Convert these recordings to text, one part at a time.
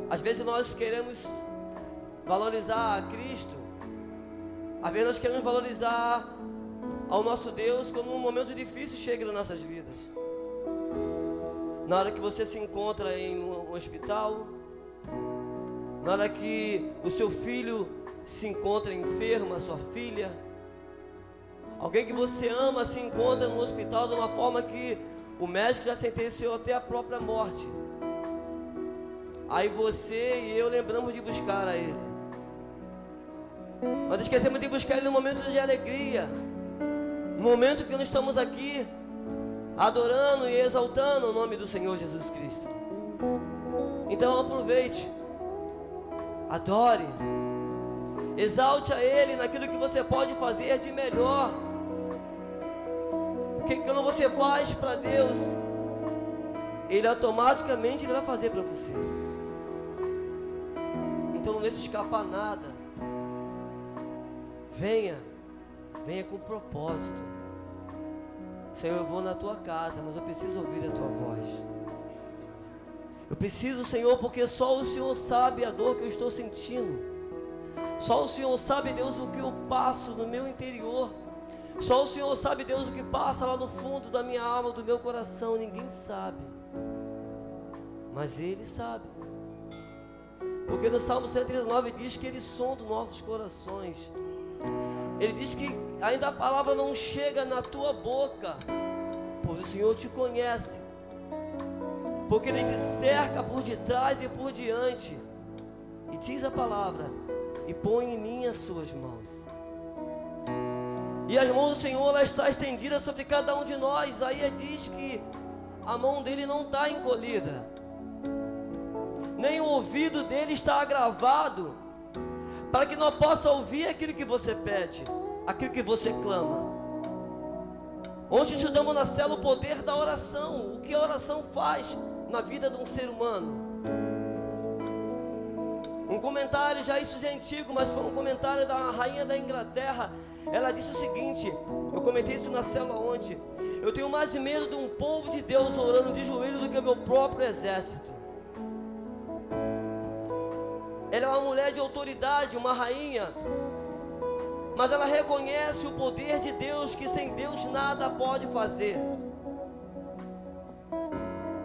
Às vezes nós queremos valorizar a Cristo, às vezes nós queremos valorizar ao nosso Deus quando um momento difícil chega nas nossas vidas. Na hora que você se encontra em um hospital, na hora que o seu filho se encontra enfermo, a sua filha, alguém que você ama se encontra no hospital de uma forma que o médico já sentenciou até a própria morte. Aí você e eu lembramos de buscar a Ele. Nós esquecemos de buscar Ele no momento de alegria, no momento que nós estamos aqui adorando e exaltando o nome do Senhor Jesus Cristo. Então aproveite, adore, exalte a Ele naquilo que você pode fazer de melhor. Porque quando você faz para Deus, Ele automaticamente vai fazer para você. Então não deixe escapar nada. Venha com propósito. Senhor, eu vou na tua casa, mas eu preciso ouvir a tua voz. Eu preciso, Senhor, porque só o Senhor sabe a dor que eu estou sentindo. Só o Senhor sabe, Deus, o que eu passo no meu interior. Só o Senhor sabe, Deus, o que passa lá no fundo da minha alma, do meu coração. Ninguém sabe, mas Ele sabe. Porque no Salmo 139 diz que Ele sonda os nossos corações. Ele diz que ainda a palavra não chega na tua boca, pois o Senhor te conhece, porque Ele te cerca por detrás e por diante. E diz a palavra: e põe em mim as suas mãos. E as mãos do Senhor, ela está estendida sobre cada um de nós. Aí diz que a mão dele não está encolhida, nem o ouvido dele está agravado, para que não possa ouvir aquilo que você pede, aquilo que você clama. Ontem estudamos na célula o poder da oração, o que a oração faz na vida de um ser humano. Um comentário, isso já é antigo, mas foi um comentário da rainha da Inglaterra. Ela disse o seguinte, eu comentei isso na célula ontem: eu tenho mais medo de um povo de Deus orando de joelho do que o meu próprio exército. Ela é uma mulher de autoridade, uma rainha, mas ela reconhece o poder de Deus, que sem Deus nada pode fazer.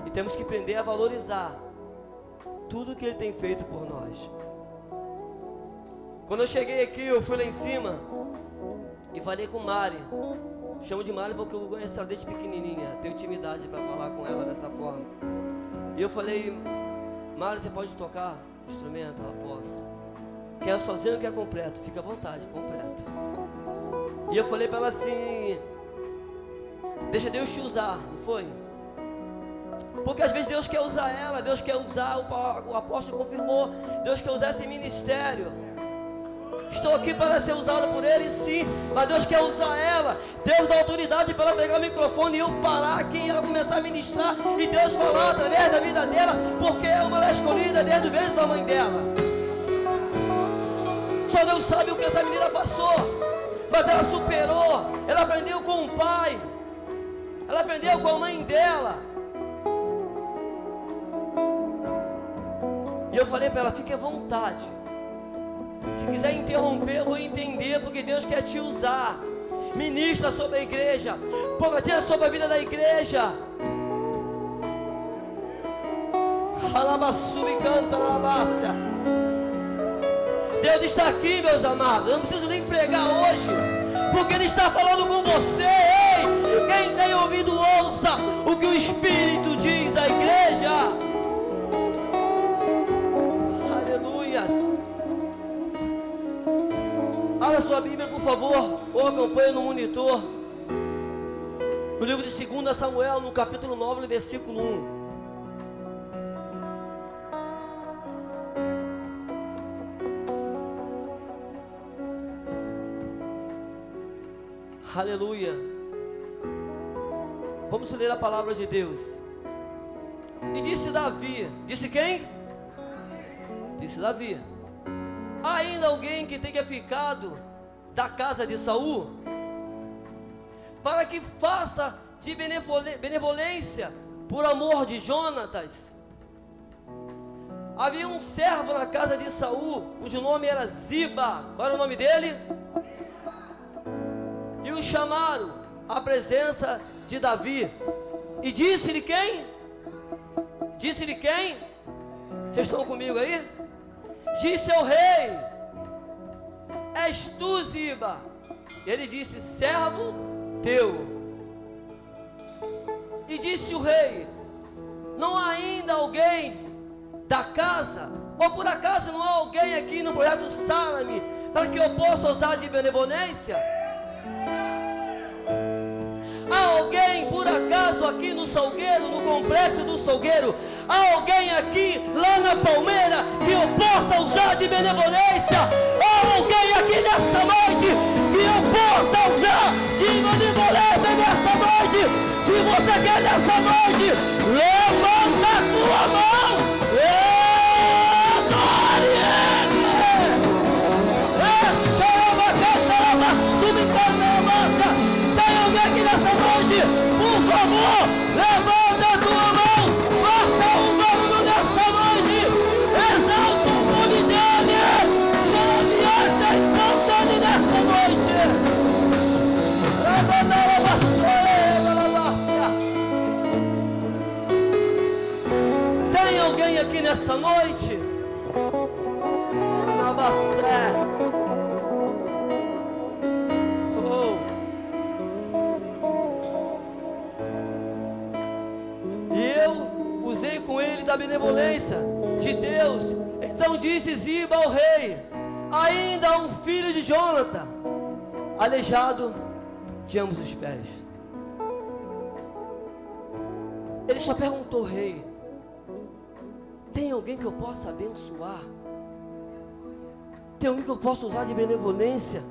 E temos que aprender a valorizar tudo que Ele tem feito por nós. Quando eu cheguei aqui, eu fui lá em cima e falei com Mari. Chamo de Mari porque eu conheço ela desde pequenininha, tenho intimidade para falar com ela dessa forma. E eu falei: Mari, você pode tocar instrumento? Ela: posso. Quer sozinho ou quer completo? Fica à vontade, completo. E eu falei para ela assim: deixa Deus te usar, não foi? Porque às vezes Deus quer usar ela, Deus quer usar, o apóstolo confirmou, Deus quer usar esse ministério. Estou aqui para ser usado por Ele, sim, mas Deus quer usar ela. Deus dá autoridade para ela pegar o microfone e eu parar aqui e ela começar a ministrar, e Deus falar através da vida dela, porque é uma escolhida desde o ventre da mãe dela. Só Deus sabe o que essa menina passou, mas ela superou. Ela aprendeu com o pai, ela aprendeu com a mãe dela. E eu falei para ela: fique à vontade. Se quiser interromper, eu vou entender, porque Deus quer te usar. Ministra sobre a igreja, profetiza sobre a vida da igreja. Alabassuri canta alabácia. Deus está aqui, meus amados. Eu não preciso nem pregar hoje, porque Ele está falando com você. Ei, quem tem ouvido, ouça o que o Espírito diz à igreja. Abra sua Bíblia, por favor, ou acompanhe no monitor. No livro de 2 Samuel, no capítulo 9, no versículo 1. Aleluia. Vamos ler a palavra de Deus. E disse Davi, disse quem? Disse Davi: há ainda alguém que tenha ficado da casa de Saul, para que faça de benevolência por amor de Jonatas? Havia um servo na casa de Saul, cujo nome era Ziba. Qual era o nome dele? E o chamaram à presença de Davi. E disse-lhe quem? Disse-lhe quem? Vocês estão comigo aí? Disse ao rei: és tu, Ziba? Ele disse: servo teu. E disse o rei: não há ainda alguém da casa, ou por acaso não há alguém aqui no projeto Salame, para que eu possa usar de benevolência? Há alguém por acaso aqui no Salgueiro, no complexo do Salgueiro? Há alguém aqui lá na Palmeira que eu possa usar de benevolência? Há alguém aqui nessa noite que eu possa usar de benevolência nessa noite? Se você quer nessa noite, levanta a tua mão. Tem alguém aqui nessa noite? Por favor, levanta a tua mão. Faça um barulho nessa noite. Exalta o nome dele. Chame a atenção dele nessa noite. Tem alguém aqui nessa noite? Da benevolência de Deus. Então disse Ziba ao rei: ainda há um filho de Jonathan, aleijado de ambos os pés. Ele só perguntou ao rei: tem alguém que eu possa abençoar? Tem alguém que eu possa usar de benevolência?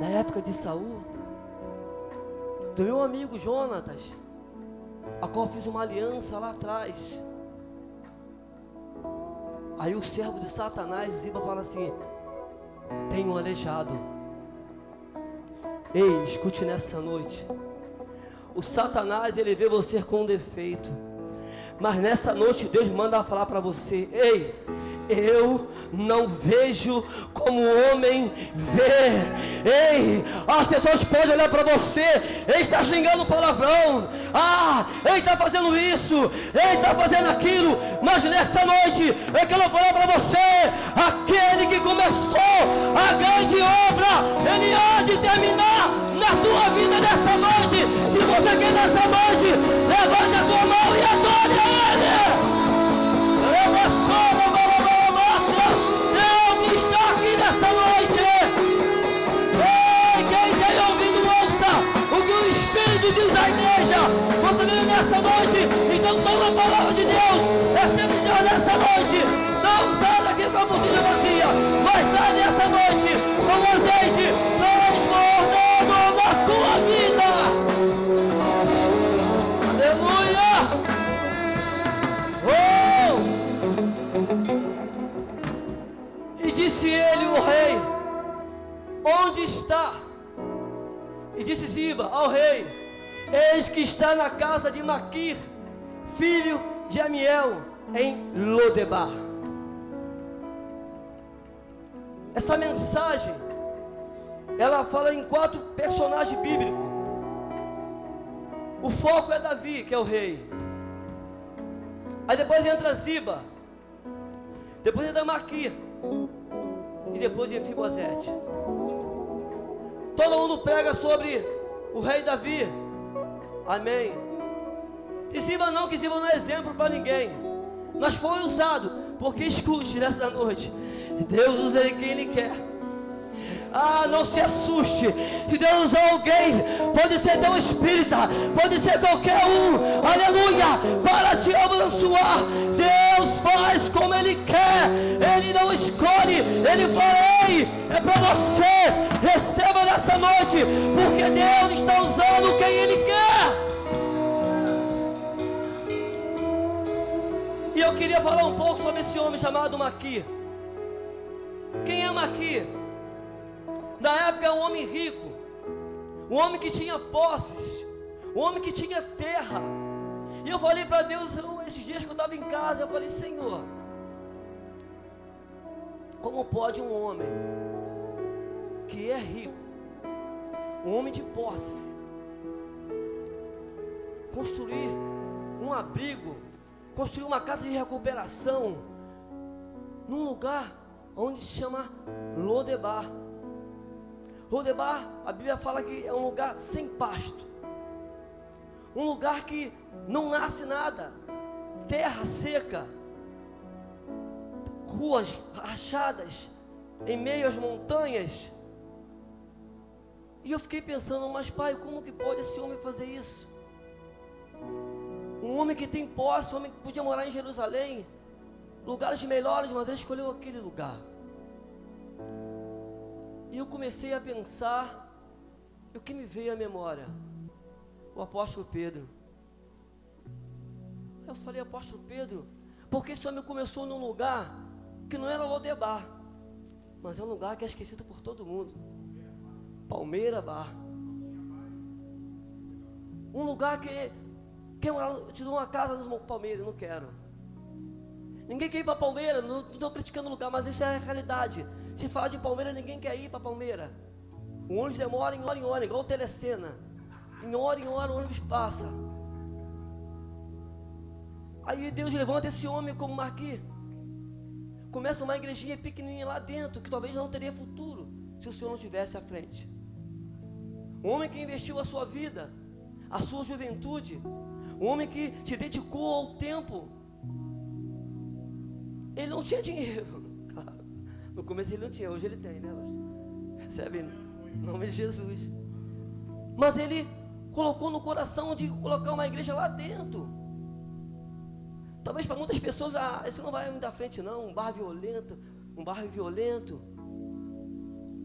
Na época de Saul, do meu amigo Jonatas, a qual fiz uma aliança lá atrás. Aí o servo de Satanás, Ziba, fala assim: tem um aleijado. Ei, escute nessa noite. O Satanás, ele vê você com defeito, mas nessa noite Deus manda falar para você: ei, eu não vejo como o homem vê. Ei, as pessoas podem olhar para você: ele está xingando palavrão, ele está fazendo isso, ele está fazendo aquilo. Mas nessa noite eu quero falar para você: aquele que começou a grande obra, ele há de terminar na tua vida nessa noite. Se você quer nessa noite, levante a tua mão e adore a ele. Nessa noite, ei, quem tem ouvido, ouça o que o Espírito diz à igreja. Você veio nessa noite, então toma a palavra de Deus, recebe Deus nessa noite. Não sai daqui com a botija vazia, mas sai nessa noite com azeite transbordando na tua vida. Aleluia! Disse ele, o rei: onde está? E disse Ziba ao rei: eis que está na casa de Maquir, filho de Amiel, em Lodebar. Essa mensagem, ela fala em 4 personagens bíblicos. O foco é Davi, que é o rei. Aí depois entra Ziba, depois entra Maquir, e depois de Mefibosete. Todo mundo prega sobre o rei Davi. Amém. De Ziba não, que Ziba não é exemplo para ninguém, mas foi usado, porque escute nessa noite, Deus usa ele quem ele quer. Não se assuste. Se Deus usar alguém, pode ser teu espírita, pode ser qualquer um, aleluia, para te abençoar. Deus faz como Ele quer, Ele não escolhe, Ele fala: ei, é para você, receba nessa noite, porque Deus está usando quem Ele quer. E eu queria falar um pouco sobre esse homem chamado Maquir. Quem é Maquir? Na época, um homem rico, um homem que tinha posses, um homem que tinha terra. E eu falei para Deus, esses dias que eu estava em casa, eu falei: Senhor, como pode um homem que é rico, um homem de posse, construir um abrigo, construir uma casa de recuperação, num lugar onde se chama Lodebar? Lodebar, a Bíblia fala que é um lugar sem pasto, um lugar que não nasce nada, terra seca, ruas rachadas, em meio às montanhas. E eu fiquei pensando: mas pai, como que pode esse homem fazer isso? Um homem que tem posse, um homem que podia morar em Jerusalém, lugares melhores, mas ele escolheu aquele lugar. E eu comecei a pensar, e o que me veio à memória? O apóstolo Pedro. Eu falei: apóstolo Pedro, porque esse homem começou num lugar que não era Lodebar, mas é um lugar que é esquecido por todo mundo, Palmeira Bar. Um lugar que quer morar, eu te dou uma casa no Palmeira, não quero. Ninguém quer ir para Palmeira, não estou criticando o lugar, mas isso é a realidade. Se falar de Palmeira, ninguém quer ir para Palmeira. O ônibus demora em hora, igual o Telecena. Em hora o ônibus passa. Aí Deus levanta esse homem como Marquis. Começa uma igrejinha pequenininha lá dentro, que talvez não teria futuro se o Senhor não estivesse à frente. Um homem que investiu a sua vida, a sua juventude, um homem que se dedicou ao tempo. Ele não tinha dinheiro, claro. No começo ele não tinha, hoje ele tem, né? Recebe em nome de Jesus. Mas ele colocou no coração de colocar uma igreja lá dentro. Talvez para muitas pessoas, isso não vai me dar frente não, um bairro violento.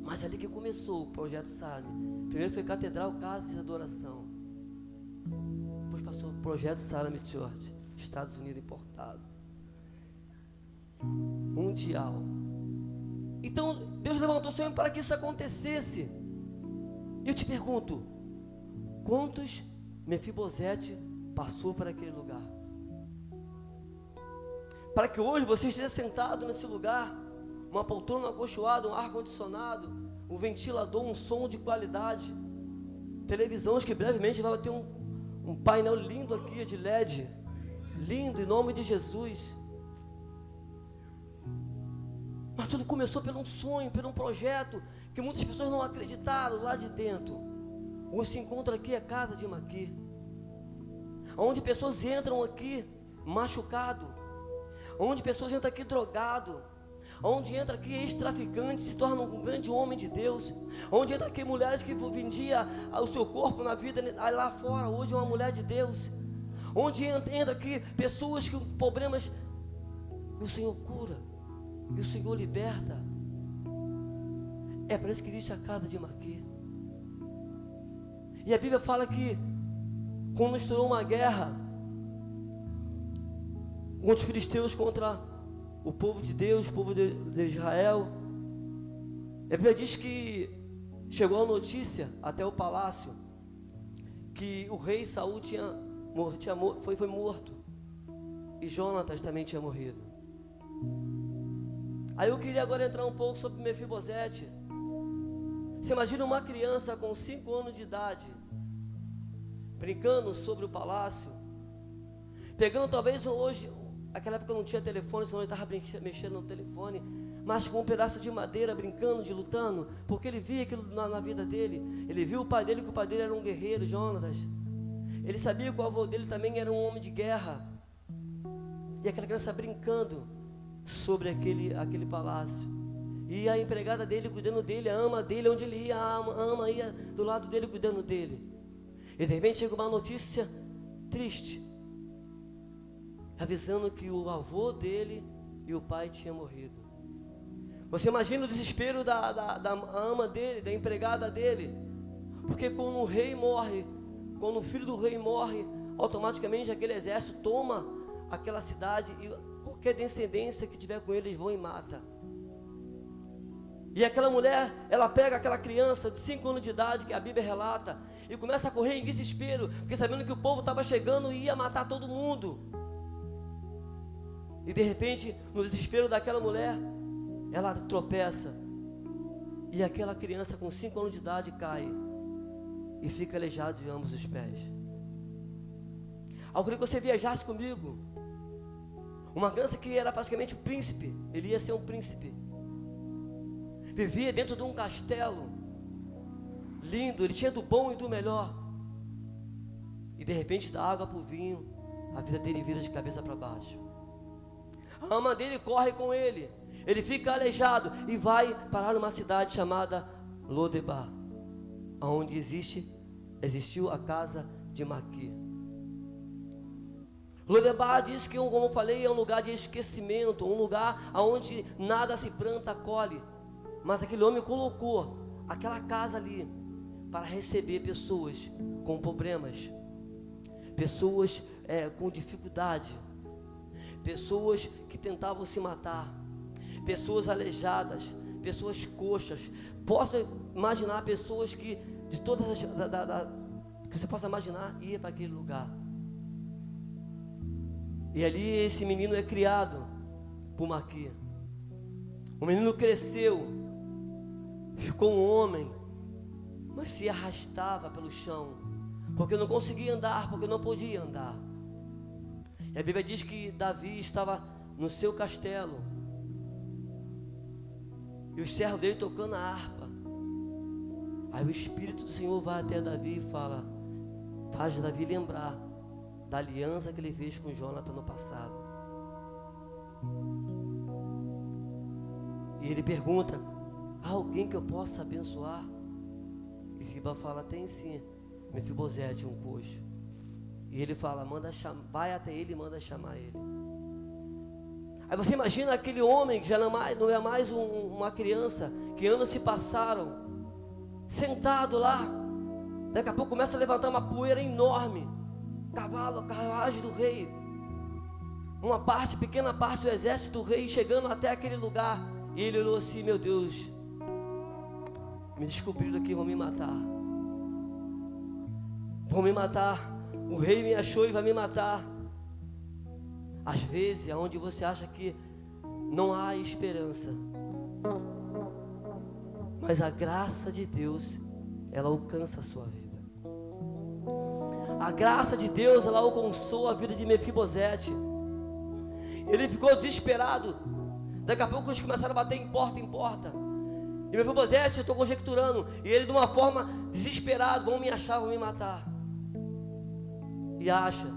Mas ali que começou o projeto Salame. Primeiro foi Catedral, Casa de Adoração. Depois passou o projeto Salame Church, Estados Unidos importado. Mundial. Então Deus levantou o Senhor para que isso acontecesse. E eu te pergunto: quantos Mefibosete passou para aquele lugar? Para que hoje você esteja sentado nesse lugar, uma poltrona acolchoada, um ar-condicionado, um ventilador, um som de qualidade, televisões que brevemente vai ter um painel lindo aqui de LED, lindo, em nome de Jesus. Mas tudo começou por um sonho, por um projeto, que muitas pessoas não acreditaram lá de dentro. Hoje se encontra aqui a casa de Marquis, onde pessoas entram aqui machucado, onde pessoas entram aqui drogado, onde entra aqui ex-traficante, se torna um grande homem de Deus, onde entra aqui mulheres que vendiam o seu corpo na vida, lá fora, hoje é uma mulher de Deus, onde entra aqui pessoas com problemas, e o Senhor cura, e o Senhor liberta. É por isso que existe a casa de Marquis. E a Bíblia fala que quando estourou uma guerra, os filisteus contra o povo de Deus, o povo de Israel, a Bíblia diz que chegou a notícia até o palácio que o rei Saul foi morto, e Jonatas também tinha morrido. Aí eu queria agora entrar um pouco sobre Mefibosete. Você imagina uma criança com 5 anos de idade brincando sobre o palácio, pegando talvez hoje, naquela época não tinha telefone, senão ele estava mexendo no telefone, mas com um pedaço de madeira, brincando, de lutando, porque ele via aquilo na vida dele. Ele viu o pai dele, que o pai dele era um guerreiro, Jonatas. Ele sabia que o avô dele também era um homem de guerra. E aquela criança brincando sobre aquele palácio. E a empregada dele cuidando dele, a ama dele, onde ele ia, a ama ia do lado dele cuidando dele. E de repente chega uma notícia triste, avisando que o avô dele e o pai tinham morrido. Você imagina o desespero da ama dele, da empregada dele, porque quando o rei morre, quando o filho do rei morre, automaticamente aquele exército toma aquela cidade e qualquer descendência que tiver com eles vão e mata. E aquela mulher, ela pega aquela criança de 5 anos de idade, que a Bíblia relata, e começa a correr em desespero, porque sabendo que o povo estava chegando e ia matar todo mundo. E de repente, no desespero daquela mulher, ela tropeça, e aquela criança com 5 anos de idade cai, e fica aleijada de ambos os pés. Eu queria que você viajasse comigo. Uma criança que era praticamente um príncipe, ele ia ser um príncipe. Vivia dentro de um castelo lindo, ele tinha do bom e do melhor. E de repente, da água para o vinho, a vida dele vira de cabeça para baixo. A ama dele corre com ele, ele fica aleijado e vai parar numa cidade chamada Lodebar, onde existiu a casa de Maqui. Lodebar diz que, como eu falei, é um lugar de esquecimento, um lugar onde nada se planta, colhe. Mas aquele homem colocou aquela casa ali para receber pessoas com problemas, pessoas com dificuldade, pessoas que tentavam se matar, pessoas aleijadas, pessoas coxas. Posso imaginar pessoas que, de todas as que você possa imaginar, ia para aquele lugar. E ali esse menino é criado por Maqui. O menino cresceu, ficou um homem, mas se arrastava pelo chão, porque não conseguia andar, porque não podia andar. E a Bíblia diz que Davi estava no seu castelo, e os servos dele tocando a harpa. Aí o Espírito do Senhor vai até Davi e faz Davi lembrar da aliança que ele fez com Jonathan no passado. E ele pergunta: há alguém que eu possa abençoar? E Ziba fala: tem sim, Mefibosete, um coxo. E ele fala: vai até ele e manda chamar ele. Aí você imagina aquele homem que já não é mais uma criança, que anos se passaram, sentado lá. Daqui a pouco começa a levantar uma poeira enorme, a carruagem do rei, pequena parte do exército do rei chegando até aquele lugar. E ele olhou assim: meu Deus, me descobriram aqui, vão me matar. O rei me achou e vai me matar. Às vezes, aonde você acha que não há esperança, mas a graça de Deus, ela alcança a sua vida. A graça de Deus, ela alcançou a vida de Mefibosete. Ele ficou desesperado. Daqui a pouco eles começaram a bater em porta. E Mefibosete, eu estou conjecturando, e ele de uma forma desesperado: vão me achar, vão me matar. E acha.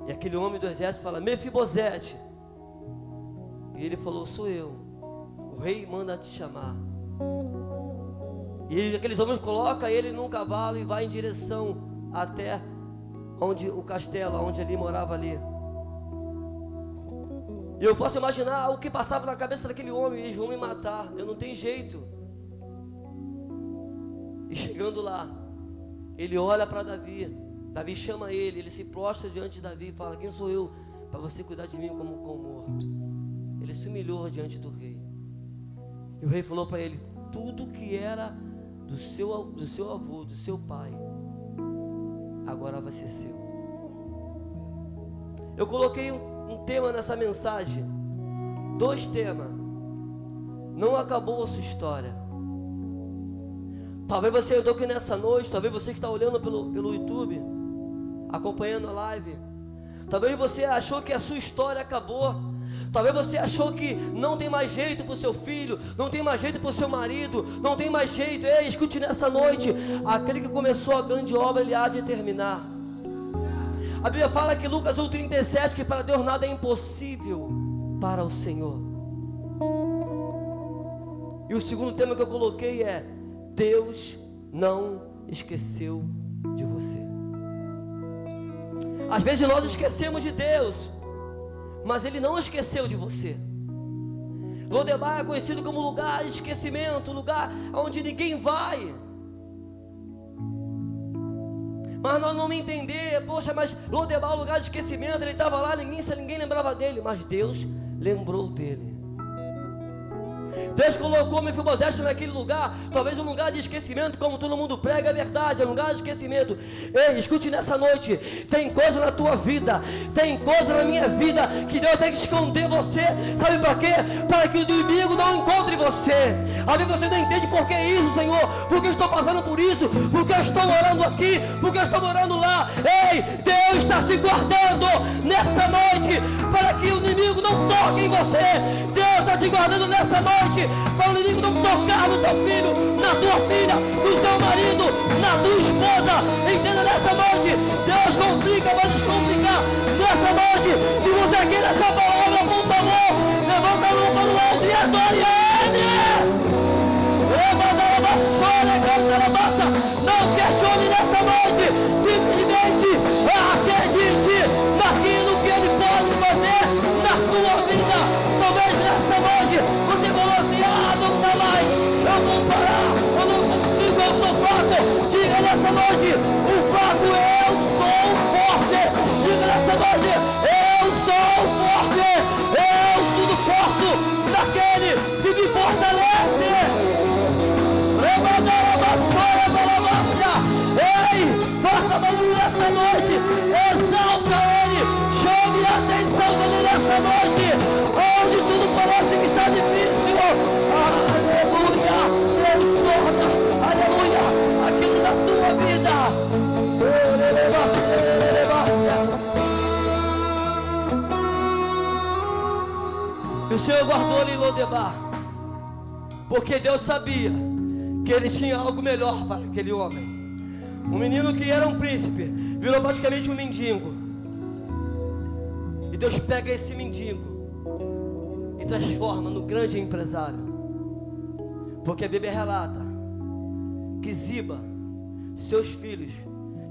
E aquele homem do exército fala: Mefibosete. E ele falou: sou eu, o rei manda te chamar. E aqueles homens colocam ele num cavalo e vai em direção até onde o castelo, onde ele morava ali. E eu posso imaginar o que passava na cabeça daquele homem: eles vão me matar, eu não tenho jeito. E chegando lá, ele olha para Davi. Davi chama ele se prostra diante de Davi e fala: quem sou eu para você cuidar de mim como com morto? Ele se humilhou diante do rei. E o rei falou para ele: tudo que era do seu avô, do seu pai, agora vai ser seu. Eu coloquei um tema nessa mensagem, 2 temas. Não acabou a sua história. Talvez você entrou aqui nessa noite, talvez você que está olhando pelo YouTube, acompanhando a live, talvez você achou que a sua história acabou. Talvez você achou que não tem mais jeito para o seu filho, não tem mais jeito para o seu marido, não tem mais jeito. Ei, escute nessa noite: aquele que começou a grande obra, ele há de terminar. A Bíblia fala que Lucas 1,37, que para Deus nada é impossível para o Senhor. E o segundo tema que eu coloquei é: Deus não esqueceu de você. Às vezes nós esquecemos de Deus, mas Ele não esqueceu de você. Lodebar é conhecido como lugar de esquecimento, lugar onde ninguém vai. Mas nós não entender, poxa, mas Lodebar é um lugar de esquecimento, ele estava lá, ninguém lembrava dele, mas Deus lembrou dele. Deus colocou Mefibosete naquele lugar, talvez um lugar de esquecimento, como todo mundo prega, é verdade, é um lugar de esquecimento. Ei, escute nessa noite, tem coisa na tua vida, tem coisa na minha vida, que Deus tem que esconder você, sabe para quê? Para que o inimigo não encontre você. Às vezes você não entende por que isso, Senhor, porque eu estou passando por isso, porque eu estou orando aqui, porque eu estou orando lá. Ei, Deus está te guardando nessa noite, para que o inimigo não toque em você. Deus está te guardando nessa noite, para o inimigo não tocar no teu filho, na tua filha, no teu marido, na tua esposa. Entenda nessa noite, Deus complica, vai descomplicar nessa noite. Se você quer essa palavra, por favor, levanta a mão para o alto e adore Ele. Não questione nessa noite, simplesmente acredite naquilo que Ele pode fazer na tua vida. Talvez nessa noite você falou assim: não dá mais, eu vou parar, eu não consigo, eu sou fraco. Diga nessa noite: o fraco eu sou forte. Diga nessa noite: eu sou forte, eu tudo posso naquele que me fortalece. Ei, faça barulho nessa noite, exalta Ele, chame a atenção dele nessa noite, onde tudo parece que está difícil. Aleluia, Deus torna, aleluia, aquilo da tua vida. E o Senhor guardou ele em Lodebar, porque Deus sabia que ele tinha algo melhor para aquele homem. Um menino que era um príncipe virou praticamente um mendigo. E Deus pega esse mendigo e transforma no grande empresário. Porque a Bíblia relata que Ziba, seus filhos,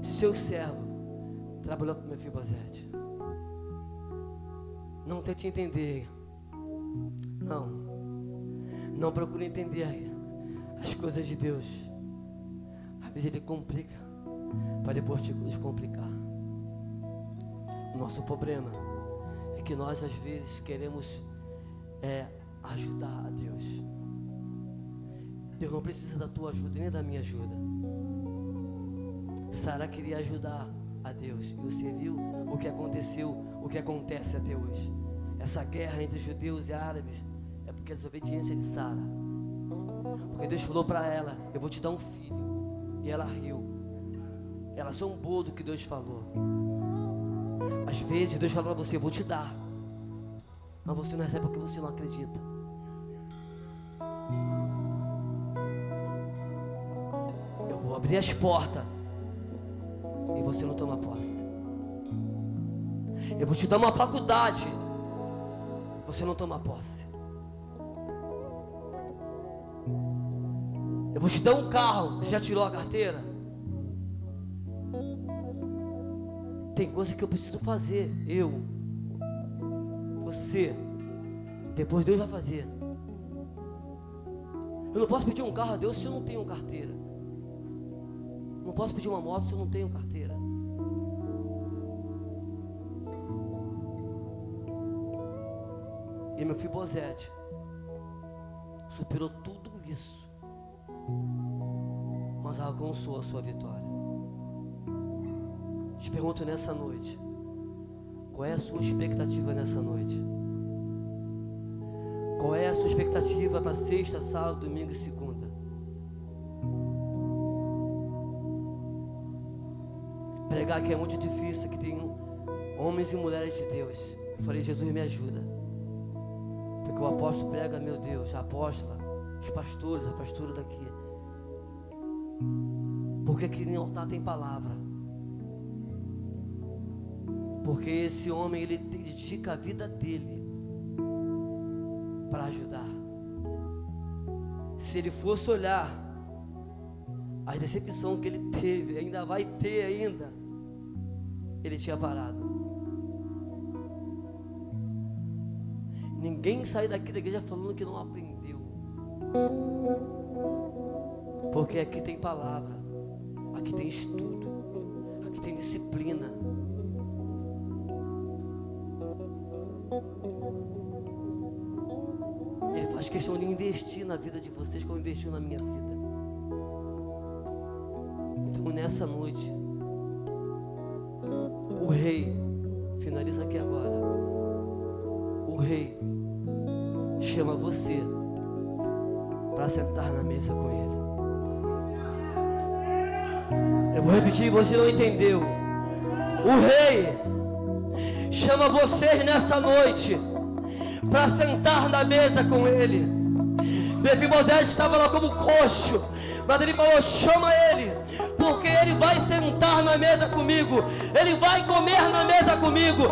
seu servo, trabalhou com Mefibosete. Não tente entender. Não procure entender as coisas de Deus. Às vezes Ele complica para depois te descomplicar. O nosso problema é que nós às vezes queremos ajudar a Deus. Deus não precisa da tua ajuda nem da minha ajuda. Sara queria ajudar a Deus, e você viu o que aconteceu, o que acontece até hoje. Essa guerra entre judeus e árabes é porque a desobediência de Sara. Porque Deus falou para ela: eu vou te dar um filho. E ela riu. Ela zombou do que Deus falou. Às vezes Deus fala para você: eu vou te dar, mas você não recebe porque você não acredita. Eu vou abrir as portas e você não toma posse. Eu vou te dar uma faculdade, você não toma posse. Eu vou te dar um carro, você já tirou a carteira? Tem coisa que eu preciso fazer, você, depois Deus vai fazer. Eu não posso pedir um carro a Deus se eu não tenho carteira. Não posso pedir uma moto se eu não tenho carteira. E Mefibosete superou tudo isso, mas alcançou a sua vitória. Te pergunto nessa noite: qual é a sua expectativa nessa noite? Qual é a sua expectativa para sexta, sábado, domingo e segunda? Pregar aqui é muito difícil, aqui tem homens e mulheres de Deus. Eu falei: Jesus, me ajuda. Porque o apóstolo prega, meu Deus, a apóstola, os pastores, a pastora daqui. Porque aqui no altar tem palavra. Porque esse homem, ele dedica a vida dele para ajudar. Se ele fosse olhar a decepção que ele teve, ainda vai ter ainda, ele tinha parado. Ninguém sai daqui da igreja falando que não aprendeu. Porque aqui tem palavra, aqui tem estudo, aqui tem disciplina. Ele faz questão de investir na vida de vocês como investiu na minha vida. Então nessa noite, o rei, finaliza aqui agora, o rei chama você para sentar na mesa com ele. Eu vou repetir, você não entendeu. O rei chama vocês nessa noite para sentar na mesa com ele. Mefibosete estava lá como coxo, mas ele falou: chama ele, porque ele vai sentar na mesa comigo, ele vai comer na mesa comigo.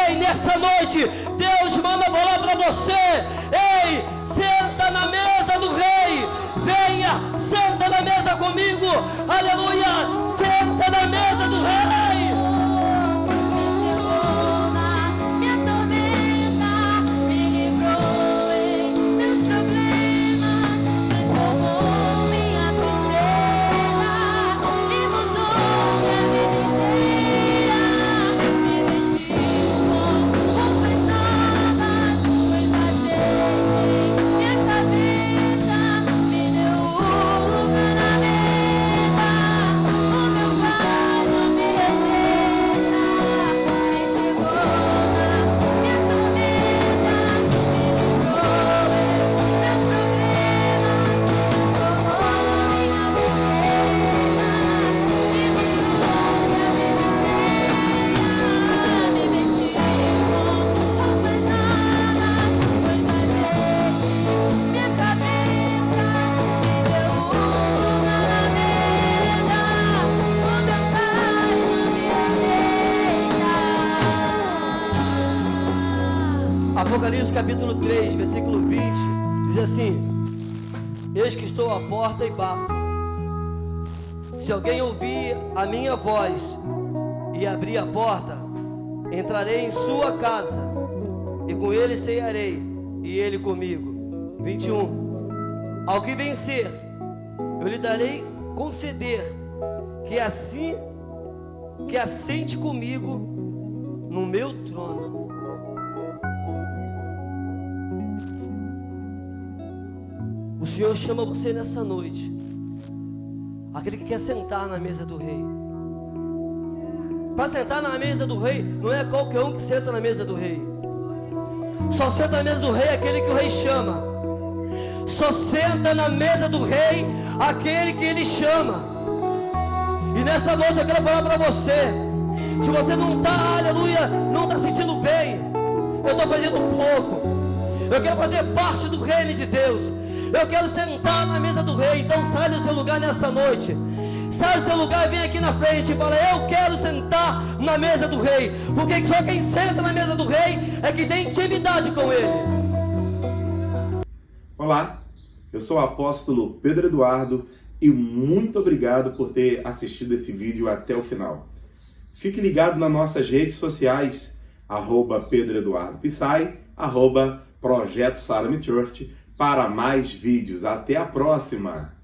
Ei, nessa noite Deus manda falar para você: ei, senta na mesa do rei, venha, senta na mesa comigo, aleluia, senta na mesa do rei. Apocalipse capítulo 3, versículo 20, diz assim: eis que estou à porta e bato. Se alguém ouvir a minha voz e abrir a porta, entrarei em sua casa, e com ele cearei, e ele comigo. 21. Ao que vencer, eu lhe darei conceder que assente comigo no meu trono. O Senhor chama você nessa noite, aquele que quer sentar na mesa do rei. Para sentar na mesa do rei, não é qualquer um que senta na mesa do rei. Só senta na mesa do rei aquele que o rei chama. Só senta na mesa do rei aquele que ele chama. E nessa noite eu quero falar para você: se você não está, aleluia, não está sentindo bem, eu estou fazendo pouco, eu quero fazer parte do reino de Deus, eu quero sentar na mesa do rei. Então sai do seu lugar nessa noite, sai do seu lugar e vem aqui na frente e fala: eu quero sentar na mesa do rei, porque só quem senta na mesa do rei é que tem intimidade com ele. Olá, eu sou o apóstolo Pedro Eduardo e muito obrigado por ter assistido esse vídeo até o final. Fique ligado nas nossas redes sociais, @PedroEduardoPsai, @Projeto Salome Church, para mais vídeos. Até a próxima!